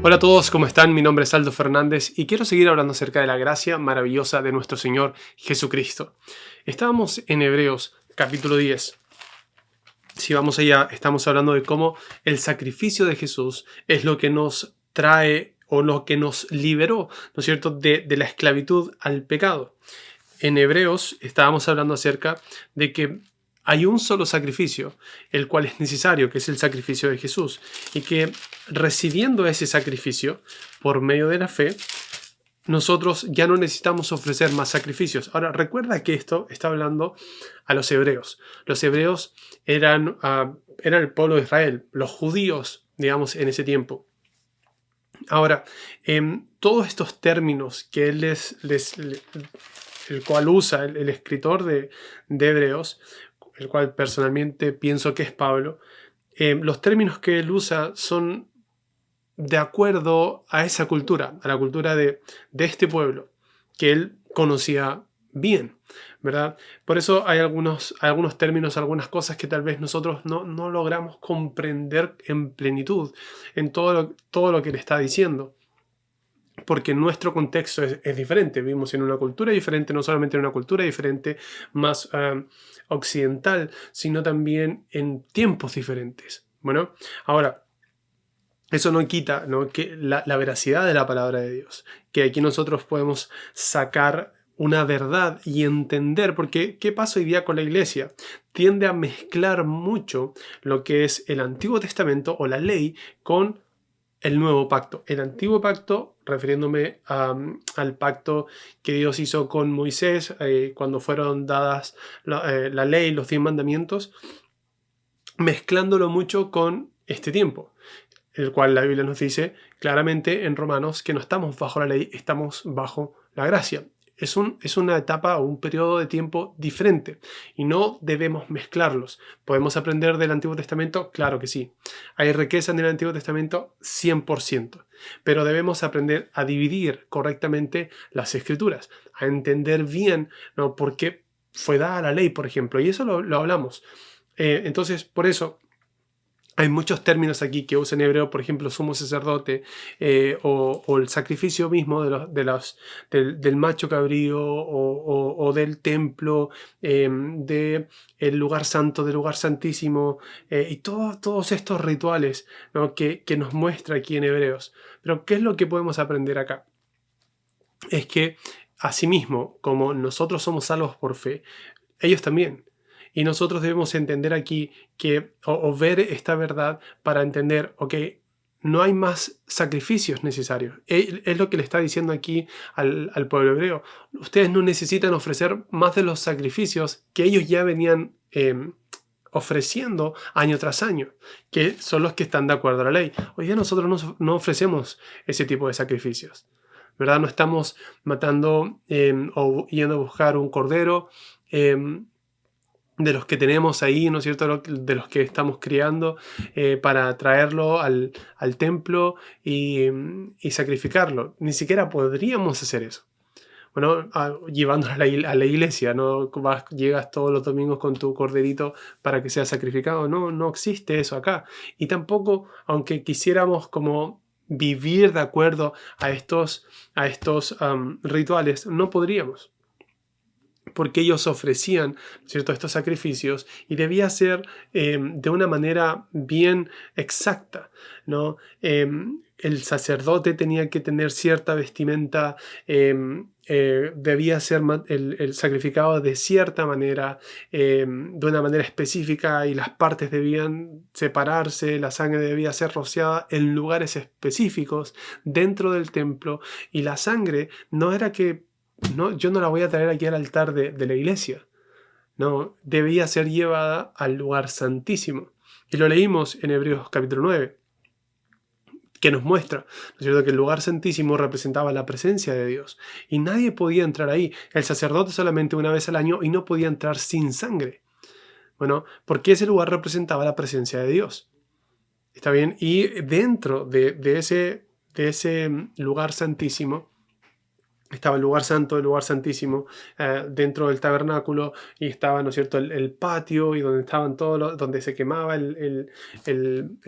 Hola a todos, ¿cómo están? Mi nombre es Aldo Fernández y quiero seguir hablando acerca de la gracia maravillosa de nuestro Señor Jesucristo. Estábamos en Hebreos capítulo 10. Si vamos allá, estamos hablando de cómo el sacrificio de Jesús es lo que nos trae o lo que nos liberó, ¿no es cierto?, de la esclavitud al pecado. En Hebreos estábamos hablando acerca de que hay un solo sacrificio, el cual es necesario, que es el sacrificio de Jesús, y que recibiendo ese sacrificio por medio de la fe, nosotros ya no necesitamos ofrecer más sacrificios. Ahora, recuerda que esto está hablando a los hebreos. Los hebreos eran el pueblo de Israel, los judíos, digamos, en ese tiempo. Ahora, todos estos términos que él el cual usa el escritor de Hebreos, el cual personalmente pienso que es Pablo, los términos que él usa son de acuerdo a esa cultura, a la cultura de este pueblo, que él conocía bien, ¿verdad? Por eso hay algunos términos, algunas cosas que tal vez nosotros no logramos comprender en plenitud en todo lo que él está diciendo. Porque nuestro contexto es diferente, vivimos en una cultura diferente, no solamente en una cultura diferente más occidental, sino también en tiempos diferentes. Bueno, ahora, eso no quita, ¿no?, que la veracidad de la palabra de Dios, que aquí nosotros podemos sacar una verdad y entender, porque ¿qué pasa hoy día con la iglesia? Tiende a mezclar mucho lo que es el Antiguo Testamento o la ley con el nuevo pacto. El antiguo pacto, refiriéndome al pacto que Dios hizo con Moisés cuando fueron dadas la ley, los 10 mandamientos, mezclándolo mucho con este tiempo, el cual la Biblia nos dice claramente en Romanos que no estamos bajo la ley, estamos bajo la gracia. Es una etapa o un periodo de tiempo diferente y no debemos mezclarlos. ¿Podemos aprender del Antiguo Testamento? Claro que sí. ¿Hay riqueza en el Antiguo Testamento? 100%. Pero debemos aprender a dividir correctamente las Escrituras, a entender bien, ¿no?, por qué fue dada la ley, por ejemplo. Y eso lo hablamos. Entonces, por eso hay muchos términos aquí que usan en hebreo, por ejemplo, sumo sacerdote o el sacrificio mismo del macho cabrío o del templo, del lugar santo, del lugar santísimo y todos estos rituales, ¿no?, que nos muestra aquí en Hebreos. Pero ¿qué es lo que podemos aprender acá? Es que asimismo, como nosotros somos salvos por fe, ellos también. Y nosotros debemos entender aquí o ver esta verdad para entender, ok, no hay más sacrificios necesarios. Es lo que le está diciendo aquí al pueblo hebreo. Ustedes no necesitan ofrecer más de los sacrificios que ellos ya venían ofreciendo año tras año, que son los que están de acuerdo a la ley. Hoy día nosotros no ofrecemos ese tipo de sacrificios, ¿verdad? No estamos matando o yendo a buscar un cordero de los que tenemos ahí, ¿no es cierto?, de los que estamos criando para traerlo al templo y sacrificarlo. Ni siquiera podríamos hacer eso. Bueno, llevándolo a la iglesia, ¿no? Llegas todos los domingos con tu corderito para que sea sacrificado. No existe eso acá. Y tampoco, aunque quisiéramos como vivir de acuerdo a estos rituales, no podríamos, porque ellos ofrecían, ¿cierto?, estos sacrificios y debía ser de una manera bien exacta, ¿no? El sacerdote tenía que tener cierta vestimenta, debía ser el sacrificado de cierta manera, de una manera específica, y las partes debían separarse, la sangre debía ser rociada en lugares específicos dentro del templo, y la sangre no era que yo no la voy a traer aquí al altar de la iglesia. No, debía ser llevada al lugar santísimo. Y lo leímos en Hebreos capítulo 9, que nos muestra, ¿no es cierto?, que el lugar santísimo representaba la presencia de Dios. Y nadie podía entrar ahí. El sacerdote solamente una vez al año, y no podía entrar sin sangre. Bueno, porque ese lugar representaba la presencia de Dios. ¿Está bien? Y dentro de ese lugar santísimo estaba el lugar santo, el lugar santísimo, dentro del tabernáculo, y estaba, ¿no es cierto?, el patio, y donde estaban todos donde se quemaba el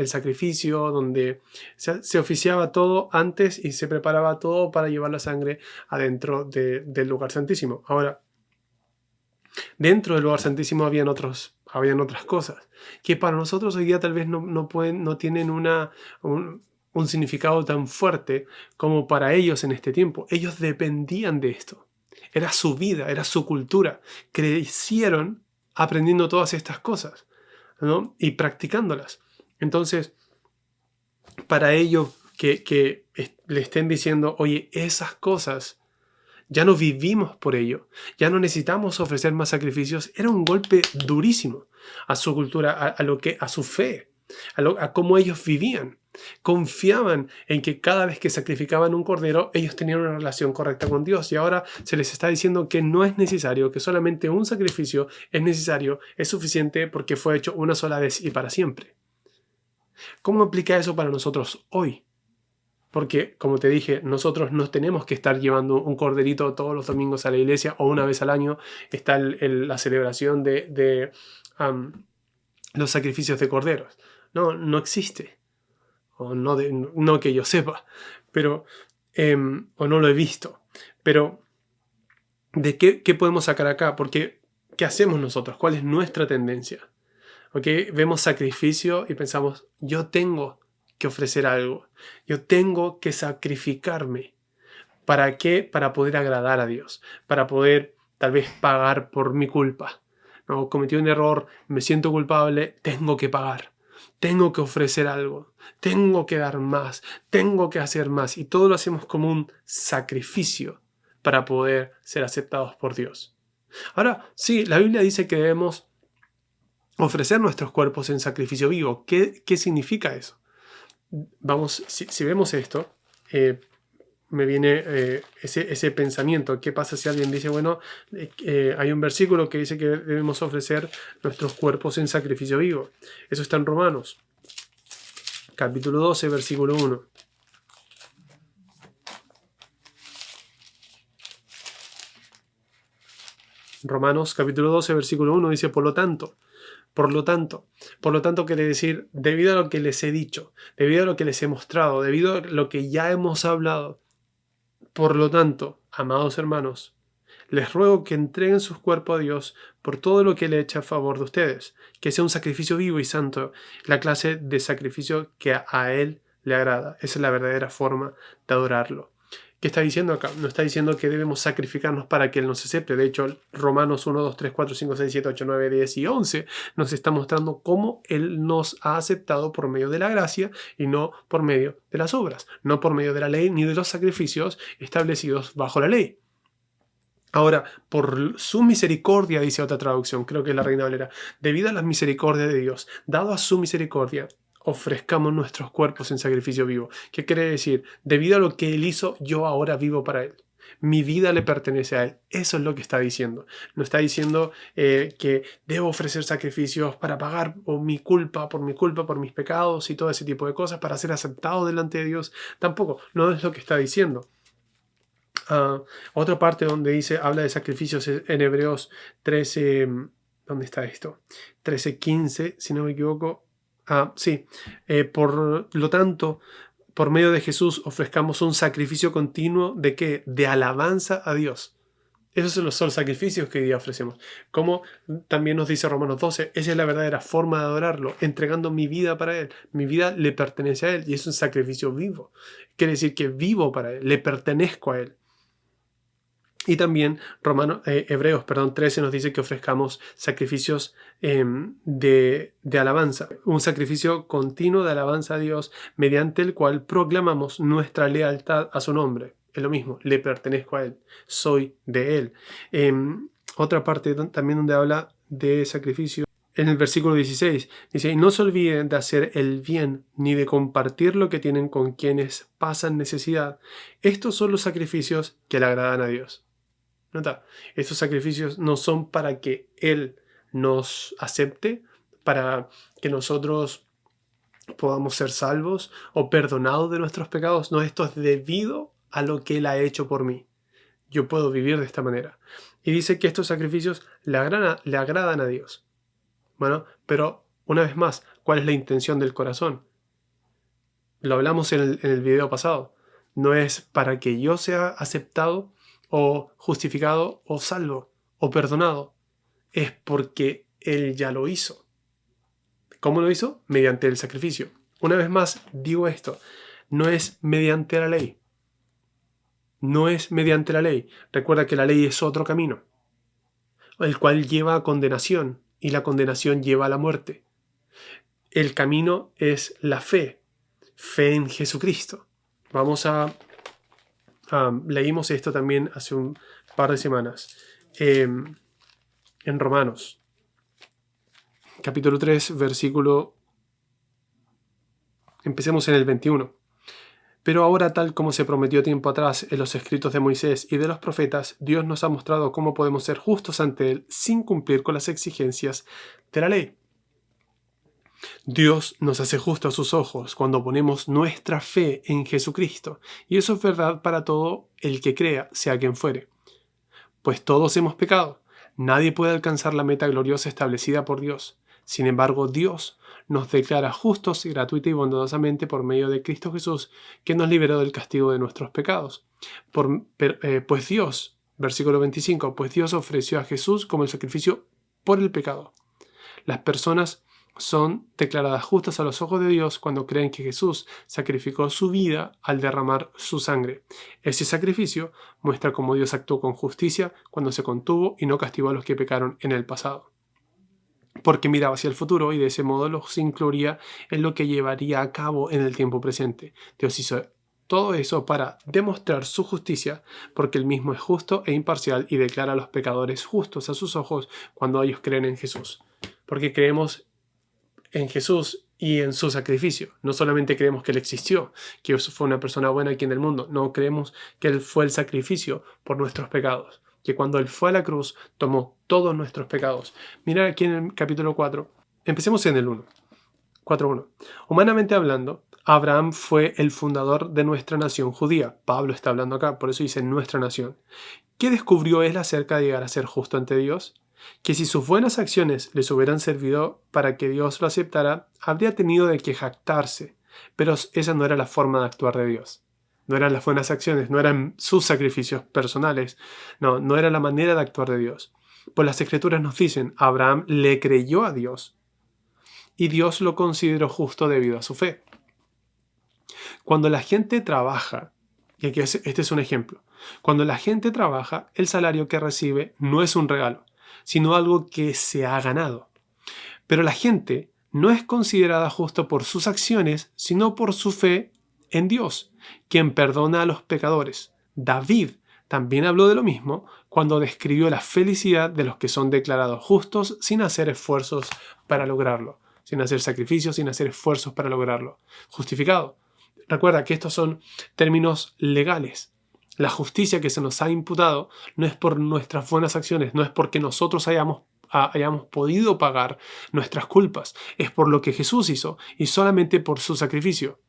sacrificio, donde se oficiaba todo antes y se preparaba todo para llevar la sangre adentro del lugar santísimo. Ahora, dentro del lugar santísimo habían otras cosas que para nosotros hoy día tal vez no tienen un significado tan fuerte como para ellos en este tiempo. Ellos dependían de esto. Era su vida, era su cultura. Crecieron aprendiendo todas estas cosas, ¿no? Y practicándolas. Entonces, para ellos que le estén diciendo, oye, esas cosas ya no vivimos por ello, ya no necesitamos ofrecer más sacrificios, era un golpe durísimo a su cultura, a su fe, a cómo ellos vivían. Confiaban en que cada vez que sacrificaban un cordero, ellos tenían una relación correcta con Dios, y ahora se les está diciendo que no es necesario, que solamente un sacrificio es necesario, es suficiente porque fue hecho una sola vez y para siempre. ¿Cómo aplica eso para nosotros hoy? Porque, como te dije, nosotros no tenemos que estar llevando un corderito todos los domingos a la iglesia o una vez al año. Está la celebración de los sacrificios de corderos. No existe. O no que yo sepa. Pero, o no lo he visto. Pero, ¿de qué podemos sacar acá? Porque, ¿qué hacemos nosotros? ¿Cuál es nuestra tendencia? ¿Okay? Vemos sacrificio y pensamos, yo tengo que ofrecer algo. Yo tengo que sacrificarme. ¿Para qué? Para poder agradar a Dios. Para poder tal vez pagar por mi culpa. No, cometí un error, me siento culpable, tengo que pagar. Tengo que ofrecer algo. Tengo que dar más. Tengo que hacer más. Y todo lo hacemos como un sacrificio para poder ser aceptados por Dios. Ahora, sí, la Biblia dice que debemos ofrecer nuestros cuerpos en sacrificio vivo. ¿Qué significa eso? Vamos, si vemos esto, me viene ese pensamiento. ¿Qué pasa si alguien dice, bueno, hay un versículo que dice que debemos ofrecer nuestros cuerpos en sacrificio vivo? Eso está en Romanos, capítulo 12, versículo 1. Romanos, capítulo 12, versículo 1 dice, por lo tanto, quiere decir, debido a lo que les he dicho, debido a lo que les he mostrado, debido a lo que ya hemos hablado, por lo tanto, amados hermanos, les ruego que entreguen sus cuerpos a Dios por todo lo que Él echa a favor de ustedes, que sea un sacrificio vivo y santo, la clase de sacrificio que a Él le agrada. Esa es la verdadera forma de adorarlo. ¿Qué está diciendo acá? No está diciendo que debemos sacrificarnos para que Él nos acepte. De hecho, Romanos 1, 2, 3, 4, 5, 6, 7, 8, 9, 10 y 11 nos está mostrando cómo Él nos ha aceptado por medio de la gracia y no por medio de las obras. No por medio de la ley ni de los sacrificios establecidos bajo la ley. Ahora, por su misericordia, dice otra traducción, creo que es la Reina Valera, debido a la misericordia de Dios, dado a su misericordia, ofrezcamos nuestros cuerpos en sacrificio vivo. ¿Qué quiere decir? Debido a lo que Él hizo, yo ahora vivo para Él. Mi vida le pertenece a Él. Eso es lo que está diciendo. No está diciendo que debo ofrecer sacrificios para pagar por mi culpa, por mis pecados y todo ese tipo de cosas, para ser aceptado delante de Dios. Tampoco, no es lo que está diciendo. Otra parte donde habla de sacrificios en Hebreos 13, ¿dónde está esto? 13:15, si no me equivoco. Sí, por lo tanto, por medio de Jesús ofrezcamos un sacrificio continuo ¿de qué? De alabanza a Dios. Esos son los sacrificios que hoy día ofrecemos. Como también nos dice Romanos 12, esa es la verdadera forma de adorarlo, entregando mi vida para Él. Mi vida le pertenece a Él y es un sacrificio vivo. Quiere decir que vivo para Él, le pertenezco a Él. Y también Hebreos 13 nos dice que ofrezcamos sacrificios de alabanza, un sacrificio continuo de alabanza a Dios, mediante el cual proclamamos nuestra lealtad a su nombre. Es lo mismo, le pertenezco a Él, soy de Él. Otra parte también donde habla de sacrificio, en el versículo 16, dice, y no se olviden de hacer el bien, ni de compartir lo que tienen con quienes pasan necesidad. Estos son los sacrificios que le agradan a Dios. Nota, estos sacrificios no son para que Él nos acepte, para que nosotros podamos ser salvos o perdonados de nuestros pecados. No, esto es debido a lo que Él ha hecho por mí. yo puedo vivir de esta manera. Y dice que estos sacrificios le agradan a Dios. Bueno, pero una vez más, ¿cuál es la intención del corazón? Lo hablamos en el video pasado. No es para que yo sea aceptado o justificado o salvo o perdonado. Es porque Él ya lo hizo. ¿Cómo lo hizo? Mediante el sacrificio. Una vez más digo esto, no es mediante la ley. No es mediante la ley. Recuerda que la ley es otro camino, el cual lleva a condenación y la condenación lleva a la muerte. El camino es la fe en Jesucristo. Leímos esto también hace un par de semanas en Romanos, capítulo 3, versículo... Empecemos en el 21. Pero ahora, tal como se prometió tiempo atrás en los escritos de Moisés y de los profetas, Dios nos ha mostrado cómo podemos ser justos ante Él sin cumplir con las exigencias de la ley. Dios nos hace justos a sus ojos cuando ponemos nuestra fe en Jesucristo, y eso es verdad para todo el que crea, sea quien fuere. Pues todos hemos pecado, nadie puede alcanzar la meta gloriosa establecida por Dios. Sin embargo, Dios nos declara justos gratuita y bondadosamente por medio de Cristo Jesús, que nos liberó del castigo de nuestros pecados. Pues Dios, versículo 25, pues Dios ofreció a Jesús como el sacrificio por el pecado. Las personas son declaradas justas a los ojos de Dios cuando creen que Jesús sacrificó su vida al derramar su sangre. Ese sacrificio muestra cómo Dios actuó con justicia cuando se contuvo y no castigó a los que pecaron en el pasado, porque miraba hacia el futuro y de ese modo los incluiría en lo que llevaría a cabo en el tiempo presente. Dios hizo todo eso para demostrar su justicia, porque Él mismo es justo e imparcial y declara a los pecadores justos a sus ojos cuando ellos creen en Jesús. Porque creemos en Jesús y en su sacrificio. No solamente creemos que Él existió, que fue una persona buena aquí en el mundo. No, creemos que Él fue el sacrificio por nuestros pecados. Que cuando Él fue a la cruz, tomó todos nuestros pecados. Mira aquí en el capítulo 4. Empecemos en el 1. 4.1. Humanamente hablando, Abraham fue el fundador de nuestra nación judía. Pablo está hablando acá, por eso dice nuestra nación. ¿Qué descubrió él acerca de llegar a ser justo ante Dios? Que si sus buenas acciones les hubieran servido para que Dios lo aceptara, habría tenido de qué jactarse. Pero esa no era la forma de actuar de Dios. No eran las buenas acciones, no eran sus sacrificios personales. No era la manera de actuar de Dios. Pues las Escrituras nos dicen, Abraham le creyó a Dios y Dios lo consideró justo debido a su fe. Cuando la gente trabaja, y aquí este es un ejemplo, cuando la gente trabaja, el salario que recibe no es un regalo, sino algo que se ha ganado. Pero la gente no es considerada justa por sus acciones, sino por su fe en Dios, quien perdona a los pecadores. David también habló de lo mismo cuando describió la felicidad de los que son declarados justos sin hacer esfuerzos para lograrlo, sin hacer sacrificios, sin hacer esfuerzos para lograrlo. Justificado. Recuerda que estos son términos legales. La justicia que se nos ha imputado no es por nuestras buenas acciones, no es porque nosotros hayamos podido pagar nuestras culpas, es por lo que Jesús hizo y solamente por su sacrificio.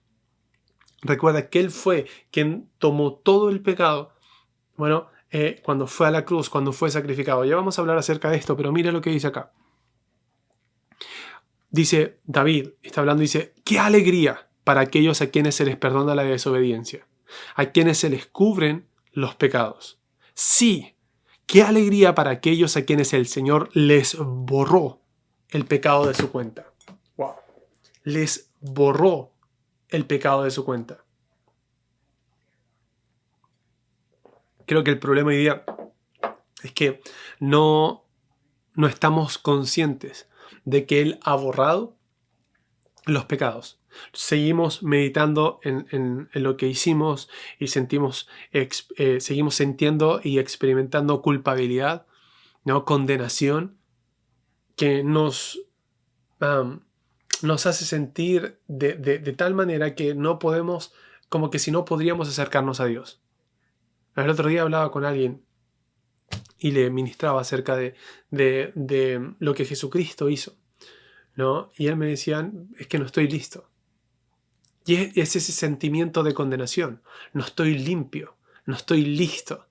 Recuerda que Él fue quien tomó todo el pecado, cuando fue a la cruz, cuando fue sacrificado. Ya vamos a hablar acerca de esto, pero mira lo que dice acá. Dice David, está hablando, dice, ¡qué alegría para aquellos a quienes se les perdona la desobediencia, a quienes se les cubren los pecados! Sí, qué alegría para aquellos a quienes el Señor les borró el pecado de su cuenta. Wow. Les borró el pecado de su cuenta. Creo que el problema hoy día es que no estamos conscientes de que Él ha borrado los pecados. Seguimos meditando en lo que hicimos y seguimos sintiendo y experimentando culpabilidad, ¿no? Condenación, que nos hace sentir de tal manera que no podemos, como que si no podríamos acercarnos a Dios. El otro día hablaba con alguien y le ministraba acerca de lo que Jesucristo hizo, ¿no? Y él me decía, es que no estoy listo. Y es ese sentimiento de condenación. No estoy limpio, no estoy listo.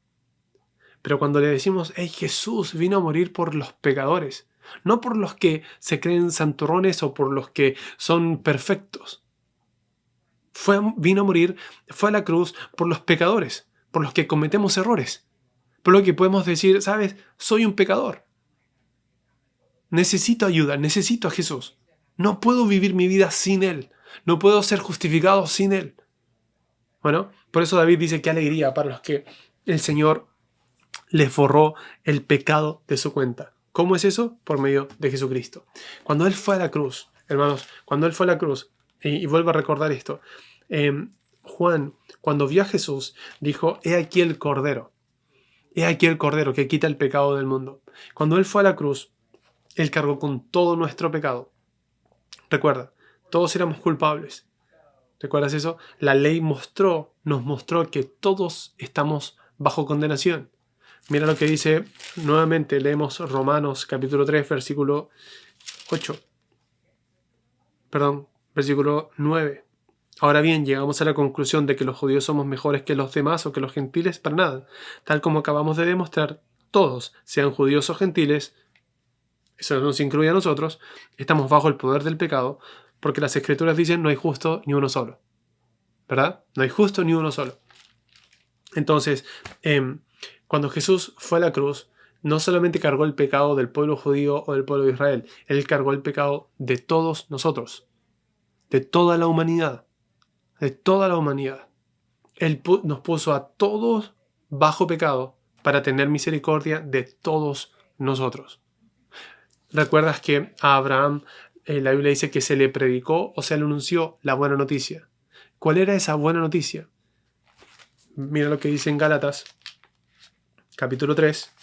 Pero cuando le decimos, hey, Jesús vino a morir por los pecadores, no por los que se creen santurrones o por los que son perfectos. Vino a morir, fue a la cruz por los pecadores, por los que cometemos errores. Por lo que podemos decir, ¿sabes? Soy un pecador. Necesito ayuda, necesito a Jesús. No puedo vivir mi vida sin Él. No puedo ser justificado sin Él. Bueno, por eso David dice, qué alegría para los que el Señor les borró el pecado de su cuenta. ¿Cómo es eso? Por medio de Jesucristo. Cuando Él fue a la cruz, hermanos, cuando Él fue a la cruz, y vuelvo a recordar esto, Juan, cuando vio a Jesús, dijo, he aquí el Cordero que quita el pecado del mundo. Cuando Él fue a la cruz, Él cargó con todo nuestro pecado. Recuerda, todos éramos culpables. ¿Recuerdas eso? La ley nos mostró que todos estamos bajo condenación. Mira lo que dice, nuevamente leemos Romanos capítulo 3, versículo 8. Versículo 9. Ahora bien, llegamos a la conclusión de que los judíos somos mejores que los demás o que los gentiles para nada. Tal como acabamos de demostrar, todos, sean judíos o gentiles, eso nos incluye a nosotros, estamos bajo el poder del pecado, porque las Escrituras dicen no hay justo ni uno solo. ¿Verdad? No hay justo ni uno solo. Entonces, cuando Jesús fue a la cruz, no solamente cargó el pecado del pueblo judío o del pueblo de Israel, Él cargó el pecado de todos nosotros, de toda la humanidad, de toda la humanidad. Él nos puso a todos bajo pecado para tener misericordia de todos nosotros. ¿Recuerdas que a Abraham la Biblia dice que se le predicó o se le anunció la buena noticia? ¿Cuál era esa buena noticia? Mira lo que dice en Gálatas, capítulo 3,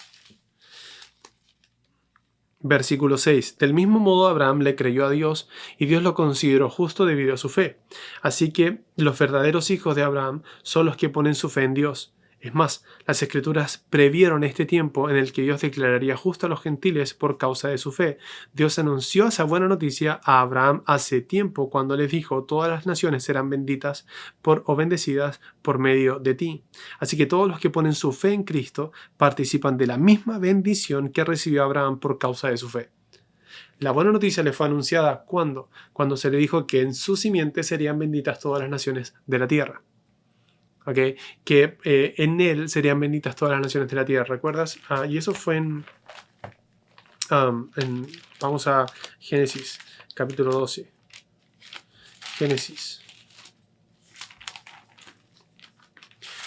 versículo 6. Del mismo modo Abraham le creyó a Dios y Dios lo consideró justo debido a su fe. Así que los verdaderos hijos de Abraham son los que ponen su fe en Dios. Es más, las Escrituras previeron este tiempo en el que Dios declararía justo a los gentiles por causa de su fe. Dios anunció esa buena noticia a Abraham hace tiempo cuando les dijo, todas las naciones serán benditas o bendecidas por medio de ti. Así que todos los que ponen su fe en Cristo participan de la misma bendición que recibió Abraham por causa de su fe. La buena noticia le fue anunciada ¿cuándo? Cuando se le dijo que en su simiente serían benditas todas las naciones de la tierra. Okay, que en él serían benditas todas las naciones de la tierra, ¿recuerdas? Y eso fue vamos a Génesis, capítulo 12. Génesis.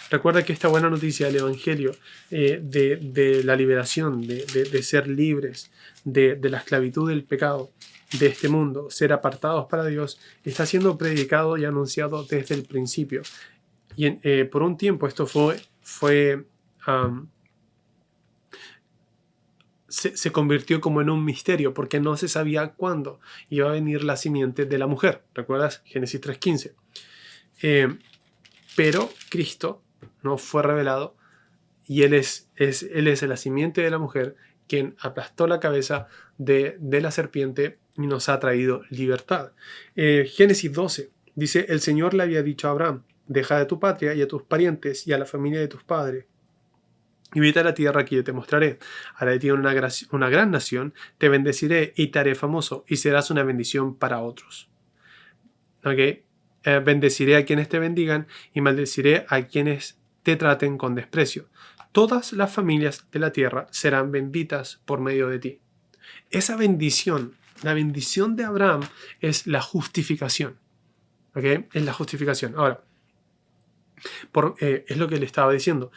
Recuerda que esta buena noticia del Evangelio, de la liberación, de ser libres de la esclavitud del pecado de este mundo, ser apartados para Dios, está siendo predicado y anunciado desde el principio. Y por un tiempo esto se convirtió como en un misterio porque no se sabía cuándo iba a venir la simiente de la mujer. ¿Recuerdas? Génesis 3:15. Pero Cristo no fue revelado y Él es la simiente de la mujer quien aplastó la cabeza de la serpiente y nos ha traído libertad. Génesis 12 dice, el Señor le había dicho a Abraham, deja de tu patria y a tus parientes y a la familia de tus padres y vete a la tierra que yo te mostraré. Haré de ti una gran nación, te bendeciré y te haré famoso y serás una bendición para otros. ¿Okay? Bendeciré a quienes te bendigan y maldeciré a quienes te traten con desprecio. Todas las familias de la tierra serán benditas por medio de ti. Esa bendición, la bendición de Abraham es la justificación. ¿Okay? Es la justificación. Ahora, es lo que le estaba diciendo.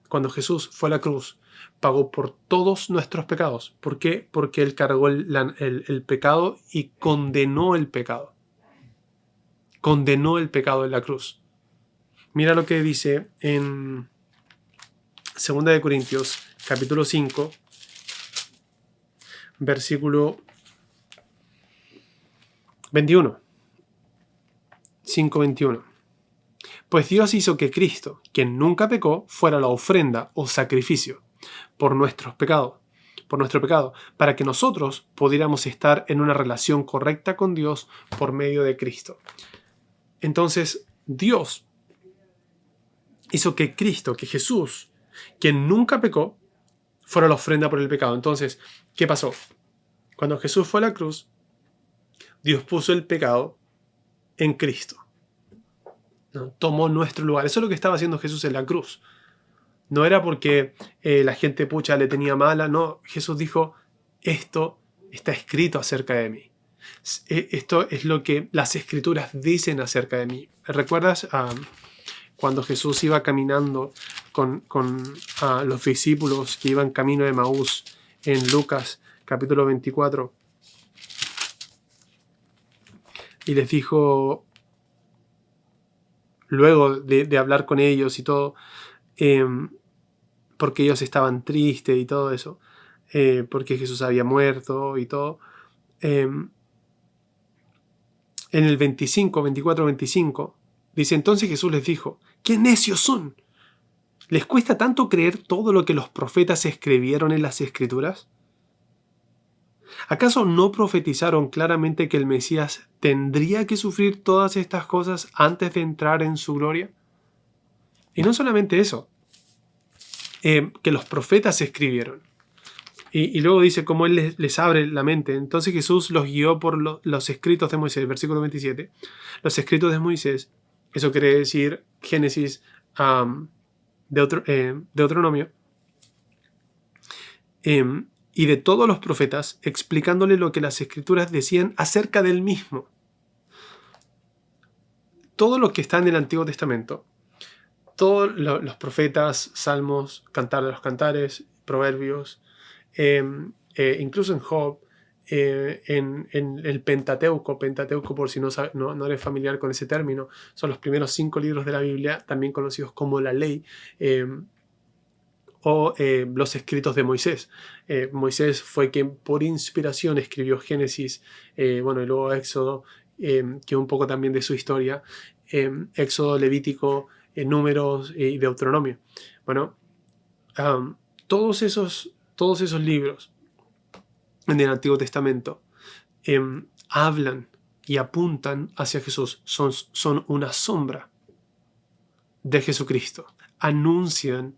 Cuando Jesús fue a la cruz, pagó por todos nuestros pecados. ¿Por qué? Porque Él cargó el pecado y condenó el pecado. Condenó el pecado en la cruz. Mira lo que dice en 2 Corintios, capítulo 5, versículo 21. 5:21. Pues Dios hizo que Cristo, quien nunca pecó, fuera la ofrenda o sacrificio por nuestro pecado, para que nosotros pudiéramos estar en una relación correcta con Dios por medio de Cristo. Entonces, Dios hizo que Cristo, que Jesús, quien nunca pecó, fuera la ofrenda por el pecado. Entonces, ¿qué pasó? Cuando Jesús fue a la cruz, Dios puso el pecado en Cristo, ¿no? Tomó nuestro lugar. Eso es lo que estaba haciendo Jesús en la cruz. No era porque la gente pucha le tenía mala, no. Jesús dijo, esto está escrito acerca de mí. Esto es lo que las escrituras dicen acerca de mí. ¿Recuerdas cuando Jesús iba caminando con los discípulos que iban camino de Emaús en Lucas capítulo 24? Y les dijo, luego de hablar con ellos y todo, porque ellos estaban tristes y todo eso, porque Jesús había muerto y todo. En el 24-25, dice, entonces Jesús les dijo, ¡qué necios son! ¿Les cuesta tanto creer todo lo que los profetas escribieron en las Escrituras? ¿Acaso no profetizaron claramente que el Mesías tendría que sufrir todas estas cosas antes de entrar en su gloria? Y no solamente eso, que los profetas escribieron. Y luego dice cómo Él les abre la mente. Entonces Jesús los guió por los escritos de Moisés, versículo 27. Los escritos de Moisés, eso quiere decir Génesis, Deuteronomio, y de todos los profetas, explicándole lo que las escrituras decían acerca del mismo. Todo lo que está en el Antiguo Testamento, todos los profetas, Salmos, Cantar de los Cantares, Proverbios, incluso en Job, en el Pentateuco por si no eres familiar con ese término, son los primeros 5 libros de la Biblia, también conocidos como la ley, o los escritos de Moisés. Moisés fue quien por inspiración escribió Génesis, y luego Éxodo, que un poco también de su historia, Éxodo, Levítico, Números y Deuteronomio. Todos esos libros en el Antiguo Testamento hablan y apuntan hacia Jesús, son una sombra de Jesucristo, anuncian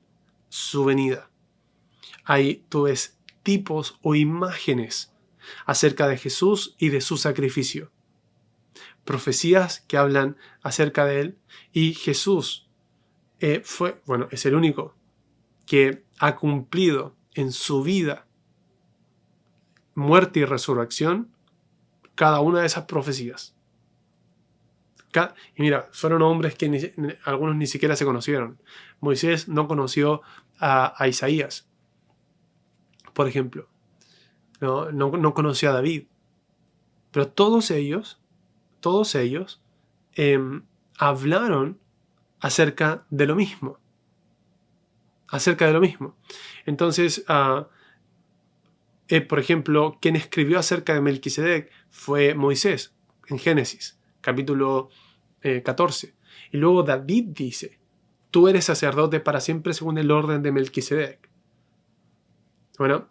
su venida. Ahí tú ves tipos o imágenes acerca de Jesús y de su sacrificio, profecías que hablan acerca de Él, y Jesús es el único que ha cumplido en su vida, muerte y resurrección, cada una de esas profecías. Y mira, fueron hombres que algunos ni siquiera se conocieron. Moisés no conoció a Isaías, por ejemplo. No conoció a David. Pero todos ellos hablaron acerca de lo mismo. Entonces, por ejemplo, quien escribió acerca de Melquisedec fue Moisés, en Génesis, capítulo 14. Y luego David dice, tú eres sacerdote para siempre según el orden de Melquisedec.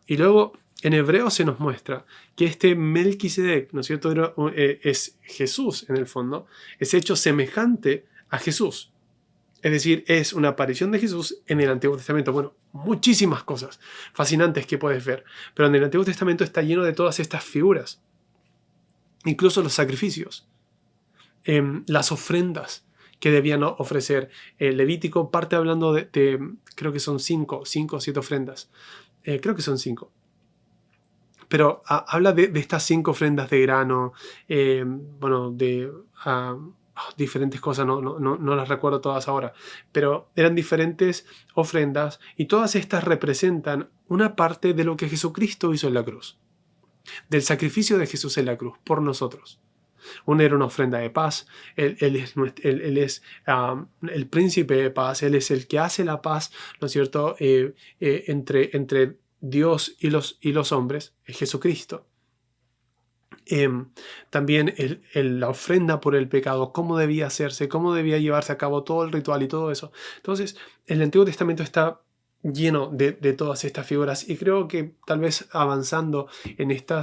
Y luego en Hebreos se nos muestra que este Melquisedec, ¿no es cierto?, es Jesús en el fondo, es hecho semejante a Jesús. Es decir, es una aparición de Jesús en el Antiguo Testamento. Muchísimas cosas fascinantes que puedes ver. Pero en el Antiguo Testamento está lleno de todas estas figuras. Incluso los sacrificios. Las ofrendas que debían ofrecer. Levítico parte hablando de creo que son 5 o 7 ofrendas. Creo que son 5. Pero habla de estas 5 ofrendas de grano, diferentes cosas, no las recuerdo todas ahora, pero eran diferentes ofrendas y todas estas representan una parte de lo que Jesucristo hizo en la cruz, del sacrificio de Jesús en la cruz por nosotros. Una era una ofrenda de paz, Él es el príncipe de paz, Él es el que hace la paz, ¿no es cierto?, entre Dios y los hombres, es Jesucristo. También la ofrenda por el pecado, cómo debía hacerse, cómo debía llevarse a cabo todo el ritual y todo eso. Entonces, el Antiguo Testamento está lleno de todas estas figuras, y creo que tal vez avanzando en esta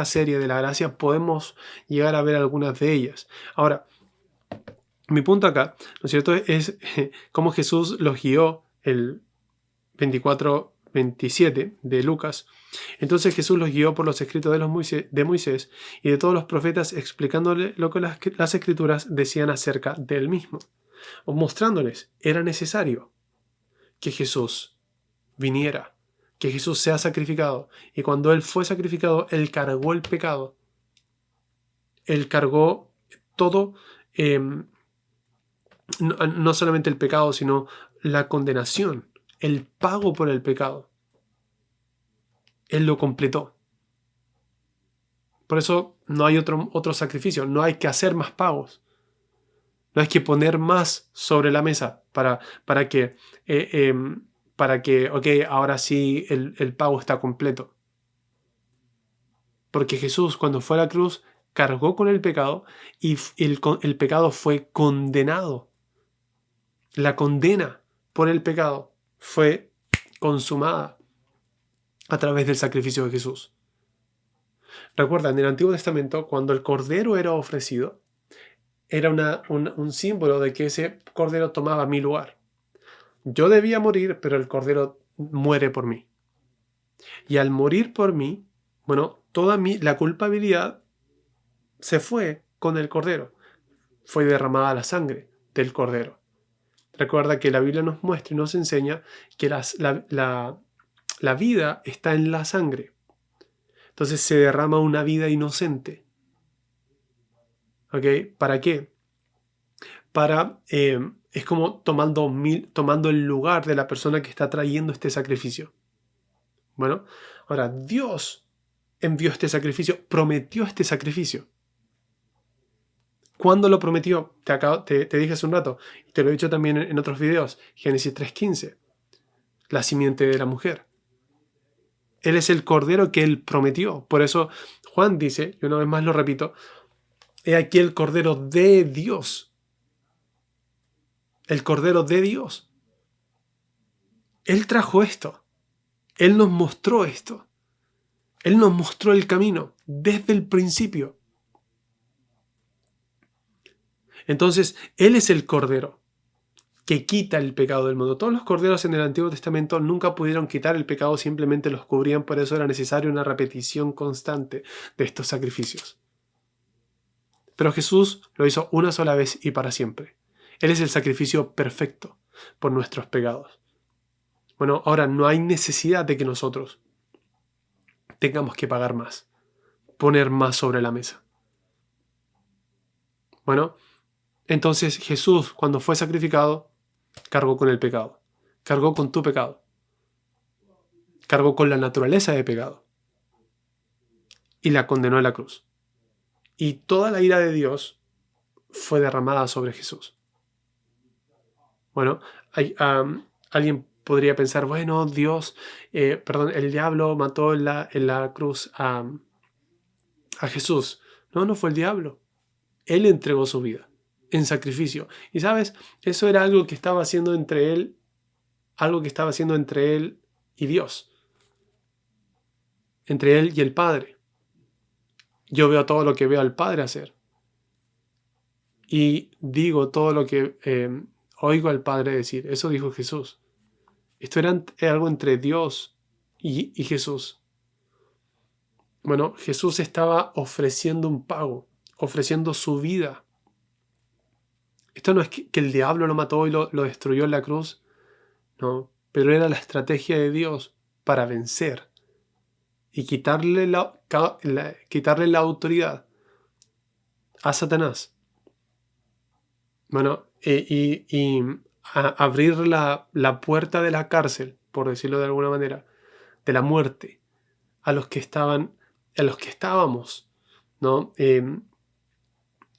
serie de la gracia podemos llegar a ver algunas de ellas. Ahora, mi punto acá, ¿no es cierto?, es cómo Jesús los guió el 24-27 de Lucas. Entonces Jesús los guió por los escritos de Moisés y de todos los profetas, explicándole lo que las escrituras decían acerca del mismo, o mostrándoles era necesario que Jesús viniera, que Jesús sea sacrificado. Y cuando Él fue sacrificado, Él cargó el pecado. Él cargó todo, no solamente el pecado, sino la condenación, el pago por el pecado. Él lo completó. Por eso no hay otro sacrificio, no hay que hacer más pagos. No hay que poner más sobre la mesa para que, ok, ahora sí el pago está completo. Porque Jesús, cuando fue a la cruz, cargó con el pecado y el pecado fue condenado. La condena por el pecado fue consumada a través del sacrificio de Jesús. Recuerda, en el Antiguo Testamento, cuando el cordero era ofrecido, era un símbolo de que ese cordero tomaba mi lugar. Yo debía morir, pero el cordero muere por mí. Y al morir por mí, bueno, la culpabilidad se fue con el cordero. Fue derramada la sangre del cordero. Recuerda que la Biblia nos muestra y nos enseña que la vida está en la sangre. Entonces se derrama una vida inocente. ¿Ok? ¿Para qué? Es como tomando el lugar de la persona que está trayendo este sacrificio. Bueno, ahora Dios envió este sacrificio, prometió este sacrificio. ¿Cuándo lo prometió? Te dije hace un rato, y te lo he dicho también en otros videos. Génesis 3:15. La simiente de la mujer. Él es el cordero que Él prometió. Por eso Juan dice, y una vez más lo repito, he aquí el cordero de Dios. El cordero de Dios. Él trajo esto. Él nos mostró esto. Él nos mostró el camino desde el principio. Entonces, Él es el cordero que quita el pecado del mundo. Todos los corderos en el Antiguo Testamento nunca pudieron quitar el pecado, simplemente los cubrían, por eso era necesaria una repetición constante de estos sacrificios. Pero Jesús lo hizo una sola vez y para siempre. Él es el sacrificio perfecto por nuestros pecados. Bueno, ahora no hay necesidad de que nosotros tengamos que pagar más, poner más sobre la mesa. Bueno, entonces Jesús, cuando fue sacrificado, cargó con el pecado, cargó con tu pecado, cargó con la naturaleza de pecado y la condenó en la cruz. Y toda la ira de Dios fue derramada sobre Jesús. Bueno, alguien podría pensar, bueno, el diablo mató en la cruz a Jesús. No fue el diablo. Él entregó su vida en sacrificio. Y sabes, eso era algo que estaba haciendo entre él y Dios. Entre él y el Padre. Yo veo todo lo que veo al Padre hacer. Y digo todo lo que oigo al Padre decir. Eso dijo Jesús. Esto era algo entre Dios y Jesús. Bueno, Jesús estaba ofreciendo un pago, ofreciendo su vida. Esto no es que el diablo lo mató y lo destruyó en la cruz, no, pero era la estrategia de Dios para vencer y quitarle la autoridad a Satanás. Bueno, y abrir la puerta de la cárcel, por decirlo de alguna manera, de la muerte, a los que estábamos, ¿no?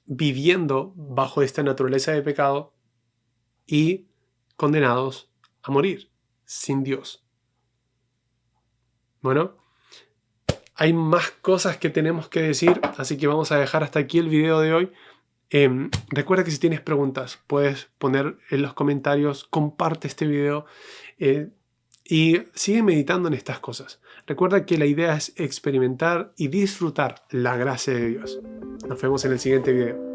Viviendo bajo esta naturaleza de pecado y condenados a morir sin Dios. Bueno, hay más cosas que tenemos que decir, así que vamos a dejar hasta aquí el video de hoy. Recuerda que si tienes preguntas, puedes poner en los comentarios, comparte este video y sigue meditando en estas cosas. Recuerda que la idea es experimentar y disfrutar la gracia de Dios. Nos vemos en el siguiente video.